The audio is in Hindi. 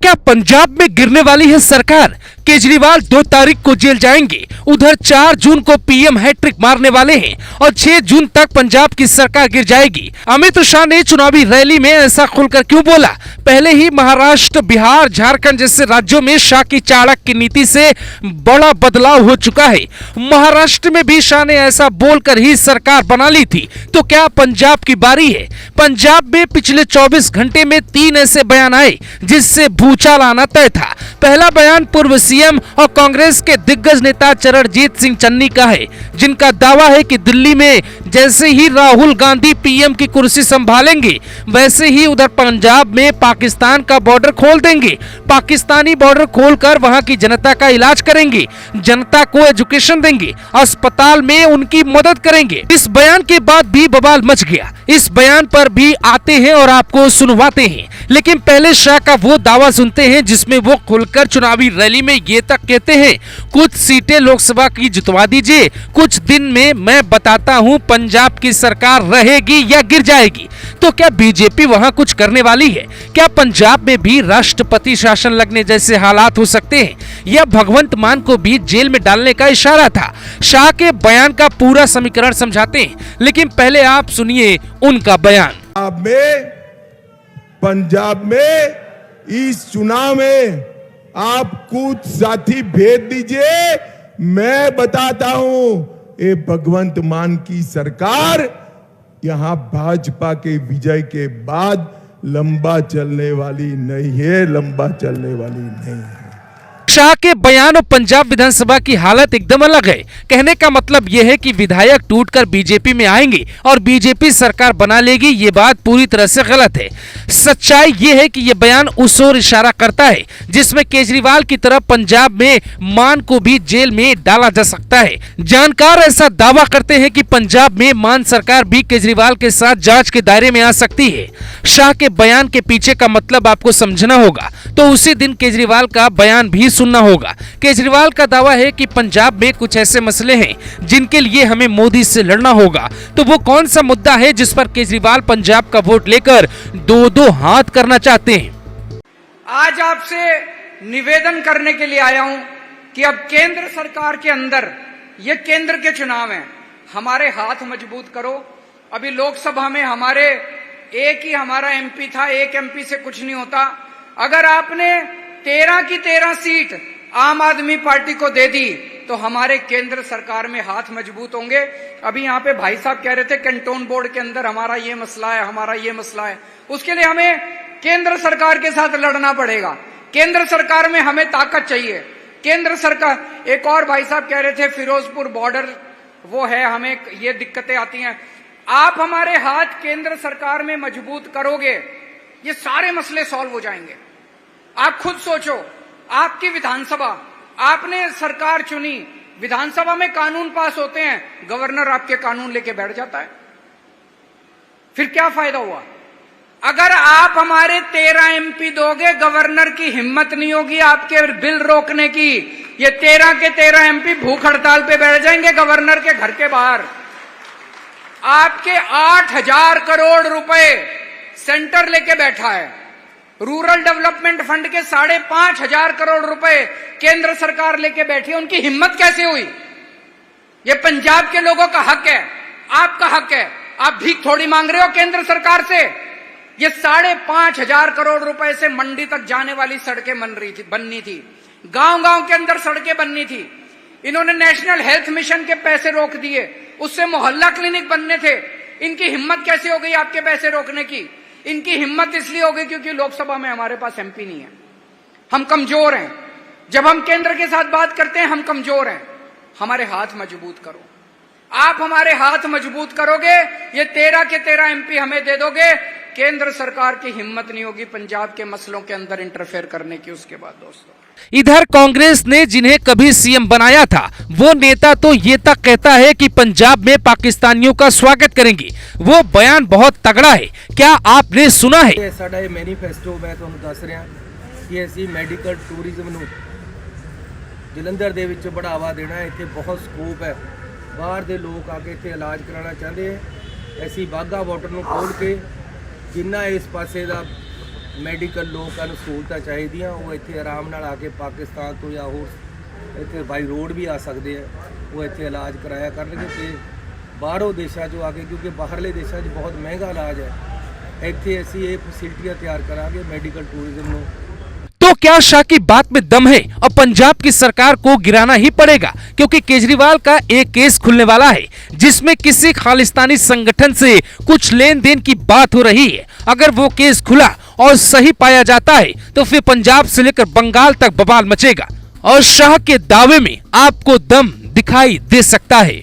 क्या पंजाब में गिरने वाली है सरकार? केजरीवाल 2 तारीख को जेल जाएंगे। उधर 4 जून को पीएम हैट्रिक मारने वाले हैं और 6 जून तक पंजाब की सरकार गिर जाएगी। अमित शाह ने चुनावी रैली में ऐसा खुलकर क्यों बोला? पहले ही महाराष्ट्र, बिहार, झारखंड जैसे राज्यों में शाह की चाणक्य नीति से बड़ा बदलाव हो चुका है। महाराष्ट्र में भी शाह ने ऐसा बोलकर ही सरकार बना ली थी। तो क्या पंजाब की बारी है? पंजाब में पिछले 24 घंटे में 3 ऐसे बयान आए जिससे भूचाल आना तय था। पहला बयान पूर्व सीएम और कांग्रेस के दिग्गज नेता चरणजीत सिंह चन्नी का है, जिनका दावा है कि दिल्ली में जैसे ही राहुल गांधी पीएम की कुर्सी संभालेंगे वैसे ही उधर पंजाब में पाकिस्तान का बॉर्डर खोल देंगे। पाकिस्तानी बॉर्डर खोलकर वहां की जनता का इलाज करेंगे, जनता को एजुकेशन देंगे, अस्पताल में उनकी मदद करेंगे। इस बयान के बाद भी बवाल मच गया। इस बयान पर भी आते हैं और आपको सुनवाते हैं, लेकिन पहले शाह का वो दावा सुनते हैं जिसमें वो खुलकर चुनावी रैली में ये तक कहते हैं, कुछ सीटें लोकसभा की जितवा दीजिए, कुछ दिन में मैं बताता हूं पंजाब की सरकार रहेगी या गिर जाएगी। तो क्या बीजेपी वहां कुछ करने वाली है? क्या पंजाब में भी राष्ट्रपति शासन लगने जैसे हालात हो सकते हैं? यह भगवंत मान को भी जेल में डालने का इशारा था। शाह के बयान का पूरा समीकरण समझाते हैं, लेकिन पहले आप सुनिए उनका बयान। पंजाब में इस चुनाव में आप कुछ साथी भेज दीजिए, मैं बताता हूं ये भगवंत मान की सरकार यहां भाजपा के विजय के बाद लंबा चलने वाली नहीं है, लंबा चलने वाली नहीं है। शाह के बयान और पंजाब विधानसभा की हालत एकदम अलग है। कहने का मतलब यह है कि विधायक टूटकर बीजेपी में आएंगे और बीजेपी सरकार बना लेगी। ये बात पूरी तरह से गलत है। सच्चाई ये है कि यह बयान उस ओर इशारा करता है जिसमें केजरीवाल की तरह पंजाब में मान को भी जेल में डाला जा सकता है। जानकार ऐसा दावा करते हैं कि पंजाब में मान सरकार भी केजरीवाल के साथ जांच के दायरे में आ सकती है। शाह के बयान के पीछे का मतलब आपको समझना होगा, तो उसी दिन केजरीवाल का बयान भी सुनना होगा। केजरीवाल का दावा है कि पंजाब में कुछ ऐसे मसले हैं जिनके लिए हमें मोदी से लड़ना होगा। तो वो कौन सा मुद्दा है जिस पर केजरीवाल पंजाब का वोट लेकर 2-2 हाथ करना चाहते हैं? आज आपसे निवेदन करने के लिए आया हूं कि अब केंद्र सरकार के अंदर, ये केंद्र के चुनाव हैं, हमारे हाथ मजबूत करो। अभी लोकसभा में हमारे एक ही हमारा एमपी था, एक एमपी से कुछ नहीं होता। अगर आपने 13 की 13 सीट आम आदमी पार्टी को दे दी तो हमारे केंद्र सरकार में हाथ मजबूत होंगे। अभी यहाँ पे भाई साहब कह रहे थे कैंटोन बोर्ड के अंदर हमारा ये मसला है, हमारा ये मसला है। उसके लिए हमें केंद्र सरकार के साथ लड़ना पड़ेगा। केंद्र सरकार में हमें ताकत चाहिए। केंद्र सरकार, एक और भाई साहब कह रहे थे फिरोजपुर बॉर्डर वो है, हमें ये दिक्कतें आती हैं। आप हमारे हाथ केंद्र सरकार में मजबूत करोगे, ये सारे मसले सॉल्व हो जाएंगे। आप खुद सोचो, आपकी विधानसभा, आपने सरकार चुनी, विधानसभा में कानून पास होते हैं, गवर्नर आपके कानून लेके बैठ जाता है, फिर क्या फायदा हुआ? अगर आप हमारे 13 एमपी दोगे, गवर्नर की हिम्मत नहीं होगी आपके बिल रोकने की। ये 13 के 13 एमपी भूख हड़ताल पे बैठ जाएंगे गवर्नर के घर के बाहर। आपके 8,000 करोड़ रुपए सेंटर लेके बैठा है। रूरल डेवलपमेंट फंड के 5,500 करोड़ रुपए केंद्र सरकार लेके बैठी है। उनकी हिम्मत कैसे हुई? ये पंजाब के लोगों का हक है, आपका हक है। आप भीख थोड़ी मांग रहे हो केंद्र सरकार से। ये 5,500 करोड़ रुपए से मंडी तक जाने वाली सड़कें बननी थी, गांव-गांव के अंदर सड़कें बननी थी। इन्होंने नेशनल हेल्थ मिशन के पैसे रोक दिए, उससे मोहल्ला क्लिनिक बनने थे। इनकी हिम्मत कैसे हो गई आपके पैसे रोकने की? इनकी हिम्मत इसलिए हो गई क्योंकि लोकसभा में हमारे पास एमपी नहीं है, हम कमजोर हैं। जब हम केंद्र के साथ बात करते हैं हम कमजोर हैं। हमारे हाथ मजबूत करो। आप हमारे हाथ मजबूत करोगे, ये 13 के 13 एमपी हमें दे दोगे, केंद्र सरकार की हिम्मत नहीं होगी पंजाब के मसलों के अंदर इंटरफेयर करने की। उसके बाद दोस्तों, इधर कांग्रेस ने जिन्हें कभी सीएम बनाया था वो नेता तो ये तक कहता है कि पंजाब में पाकिस्तानियों का स्वागत करेंगे। वो बयान बहुत तगड़ा है, क्या आपने सुना है? साडा ये मैनीफेस्टो मैं तुहानू दस रहा कि असीं मैडिकल टूरिज्म नू जलंधर दे विच बढ़ावा देना है। इत्थे बहुत स्कोप है, बाहर दे लोग आके इत्थे इलाज कराना चाहते हैं। असीं बाघा बॉर्डर नू खोल के जिन्ना इस पासे दा ਮੈਡੀਕਲ ਲੋਕਾਂ ਨੂੰ ਸਹੂਲਤਾਂ ਚਾਹੀਦੀਆਂ, ਉਹ ਇੱਥੇ ਆਰਾਮ ਨਾਲ ਆ ਕੇ ਪਾਕਿਸਤਾਨ ਤੋਂ ਜਾਂ ਹੋਰ ਇੱਥੇ ਬਾਈ ਰੋਡ ਵੀ ਆ ਸਕਦੇ ਆ, ਉਹ ਇੱਥੇ ਇਲਾਜ ਕਰਾਇਆ ਕਰਨਗੇ। ਤੇ ਬਾਹਰੋਂ ਦੇਸ਼ਾਂ 'ਚੋਂ ਆ ਕੇ, ਕਿਉਂਕਿ ਬਾਹਰਲੇ ਦੇਸ਼ਾਂ 'ਚ ਬਹੁਤ ਮਹਿੰਗਾ ਇਲਾਜ ਹੈ, ਇੱਥੇ ਅਸੀਂ ਇਹ ਫੈਸਿलिटियाँ ਤਿਆਰ ਕਰਾਂਗੇ ਮੈਡੀਕਲ टूरिज्म ਨੂੰ। तो क्या शाह की बात में दम है और पंजाब की सरकार को गिराना ही पड़ेगा, क्योंकि केजरीवाल का एक केस खुलने वाला है जिसमें किसी खालिस्तानी संगठन से कुछ लेन देन की बात हो रही है। अगर वो केस खुला और सही पाया जाता है तो फिर पंजाब से लेकर बंगाल तक बवाल मचेगा और शाह के दावे में आपको दम दिखाई दे सकता है।